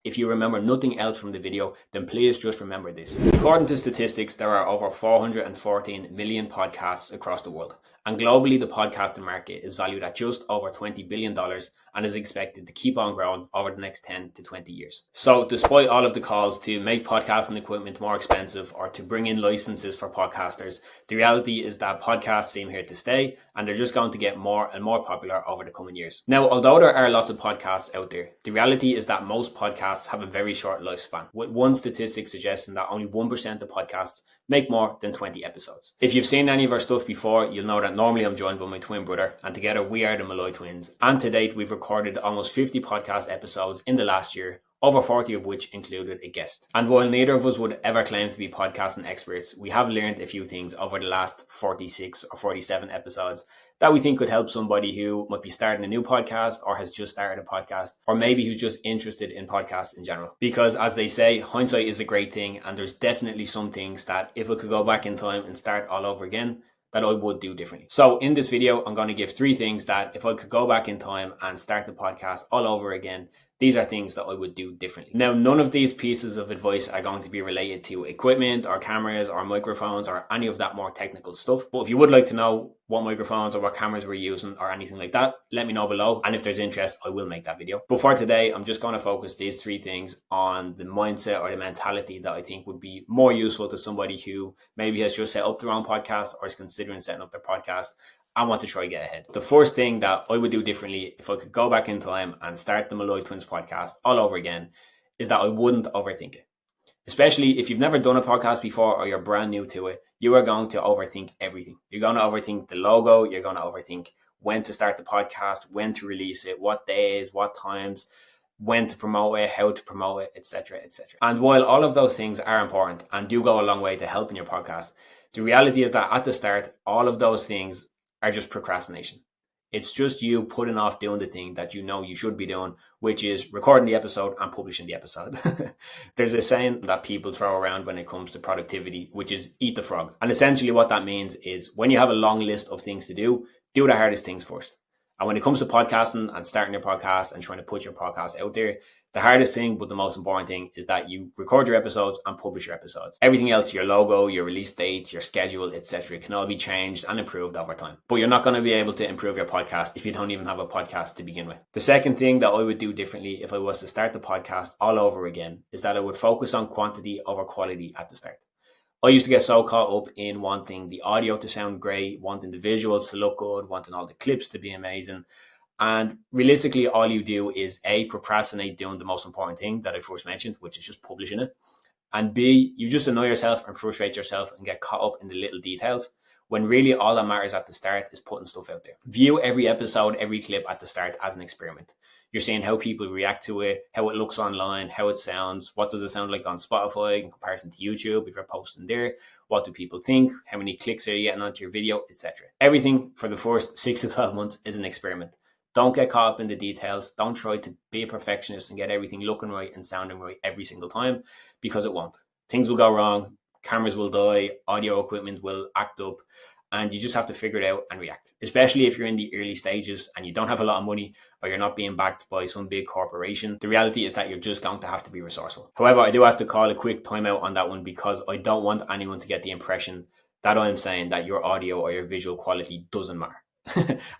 If you remember nothing else from the video, then please just remember this. According to statistics, there are over 414 million podcasts across the world. And globally, the podcasting market is valued at just over $20 billion and is expected to keep on growing over the next 10 to 20 years. So despite all of the calls to make podcasting equipment more expensive or to bring in licenses for podcasters, the reality is that podcasts seem here to stay and they're just going to get more and more popular over the coming years. Now, although there are lots of podcasts out there, the reality is that most podcasts have a very short lifespan, with one statistic suggesting that only 1% of podcasts make more than 20 episodes. If you've seen any of our stuff before, you'll know that normally I'm joined by my twin brother, and together we are the Malloy twins. And to date, we've recorded almost 50 podcast episodes in the last year, over 40 of which included a guest. And while neither of us would ever claim to be podcasting experts, we have learned a few things over the last 46 or 47 episodes that we think could help somebody who might be starting a new podcast or has just started a podcast, or maybe who's just interested in podcasts in general. Because as they say, hindsight is a great thing, and there's definitely some things that if I could go back in time and start all over again, that I would do differently. So in this video, I'm going to give 3 things that if I could go back in time and start the podcast all over again, these are things that I would do differently. Now, none of these pieces of advice are going to be related to equipment or cameras or microphones or any of that more technical stuff. But if you would like to know what microphones or what cameras we're using or anything like that, let me know below. And if there's interest, I will make that video. But for today, I'm just going to focus these 3 things on the mindset or the mentality that I think would be more useful to somebody who maybe has just set up their own podcast or is considering setting up their podcast. I want to try to get ahead. The first thing that I would do differently if I could go back in time and start the Malloy Twins podcast all over again is that I wouldn't overthink it. Especially if you've never done a podcast before or you're brand new to it, you are going to overthink everything. You're going to overthink the logo. You're going to overthink when to start the podcast, when to release it, what days, what times, when to promote it, how to promote it, etc., etc. And while all of those things are important and do go a long way to helping your podcast, the reality is that at the start, all of those things are just procrastination. It's just you putting off doing the thing that you know you should be doing, which is recording the episode and publishing the episode. There's a saying that people throw around when it comes to productivity, which is eat the frog. And essentially what that means is when you have a long list of things to do the hardest things first. And when it comes to podcasting and starting your podcast and trying to put your podcast out there, the hardest thing, but the most important thing, is that you record your episodes and publish your episodes. Everything else, your logo, your release dates, your schedule, etc., can all be changed and improved over time. But you're not going to be able to improve your podcast if you don't even have a podcast to begin with. The second thing that I would do differently if I was to start the podcast all over again is that I would focus on quantity over quality at the start. I used to get so caught up in wanting the audio to sound great, wanting the visuals to look good, wanting all the clips to be amazing. And realistically, all you do is A, procrastinate doing the most important thing that I first mentioned, which is just publishing it. And B, you just annoy yourself and frustrate yourself and get caught up in the little details, when really all that matters at the start is putting stuff out there. View every episode, every clip at the start as an experiment. You're seeing how people react to it, how it looks online, how it sounds, what does it sound like on Spotify in comparison to YouTube if you're posting there, what do people think, how many clicks are you getting onto your video, etc. Everything for the first 6 to 12 months is an experiment. Don't get caught up in the details. Don't try to be a perfectionist and get everything looking right and sounding right every single time, because it won't. Things will go wrong, cameras will die, audio equipment will act up, and you just have to figure it out and react. Especially if you're in the early stages and you don't have a lot of money or you're not being backed by some big corporation. The reality is that you're just going to have to be resourceful. However, I do have to call a quick timeout on that one because I don't want anyone to get the impression that I'm saying that your audio or your visual quality doesn't matter.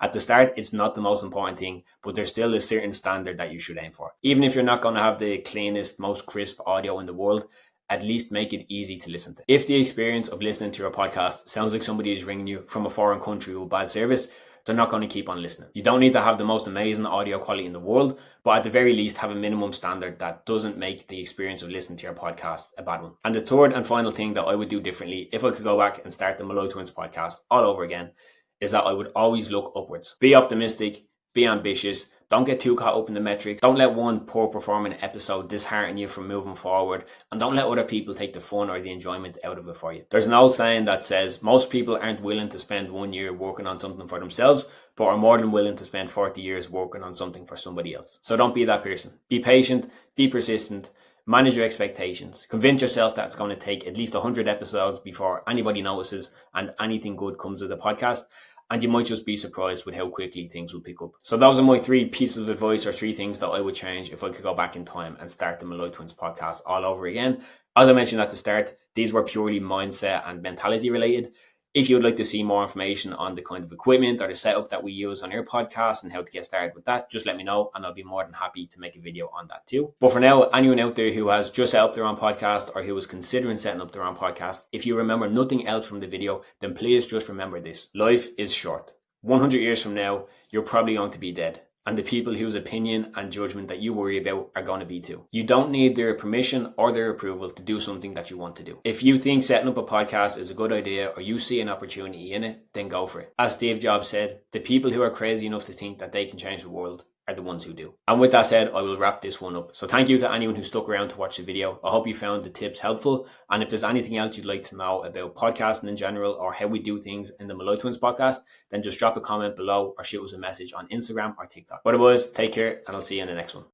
At the start, it's not the most important thing, but there's still a certain standard that you should aim for. Even if you're not going to have the cleanest, most crisp audio in the world, at least make it easy to listen to. If the experience of listening to your podcast sounds like somebody is ringing you from a foreign country with bad service, they're not going to keep on listening. You don't need to have the most amazing audio quality in the world, but at the very least have a minimum standard that doesn't make the experience of listening to your podcast a bad one. And the third and final thing that I would do differently if I could go back and start the Malloy Twins podcast all over again is that I would always look upwards. Be optimistic, be ambitious, don't get too caught up in the metrics, don't let one poor performing episode dishearten you from moving forward, and don't let other people take the fun or the enjoyment out of it for you. There's an old saying that says most people aren't willing to spend 1 year working on something for themselves, but are more than willing to spend 40 years working on something for somebody else. So don't be that person. Be patient, be persistent, manage your expectations. Convince yourself that it's going to take at least 100 episodes before anybody notices and anything good comes of the podcast. and you might just be surprised with how quickly things will pick up. So those are my 3 pieces of advice, or 3 things that I would change if I could go back in time and start the Malloy Twins podcast all over again. As I mentioned at the start, these were purely mindset and mentality related. If you would like to see more information on the kind of equipment or the setup that we use on our podcast and how to get started with that, just let me know and I'll be more than happy to make a video on that too. But for now, anyone out there who has just set up their own podcast or who is considering setting up their own podcast, if you remember nothing else from the video, then please just remember this. Life is short. 100 years from now, you're probably going to be dead. And the people whose opinion and judgment that you worry about are going to be too. You don't need their permission or their approval to do something that you want to do. If you think setting up a podcast is a good idea or you see an opportunity in it, then go for it. As Steve Jobs said, the people who are crazy enough to think that they can change the world are the ones who do. And with that said, I will wrap this one up. So thank you to anyone who stuck around to watch the video. I hope you found the tips helpful. And if there's anything else you'd like to know about podcasting in general or how we do things in the Malloy Twins podcast, then just drop a comment below or shoot us a message on Instagram or TikTok. Otherwise, take care and I'll see you in the next one.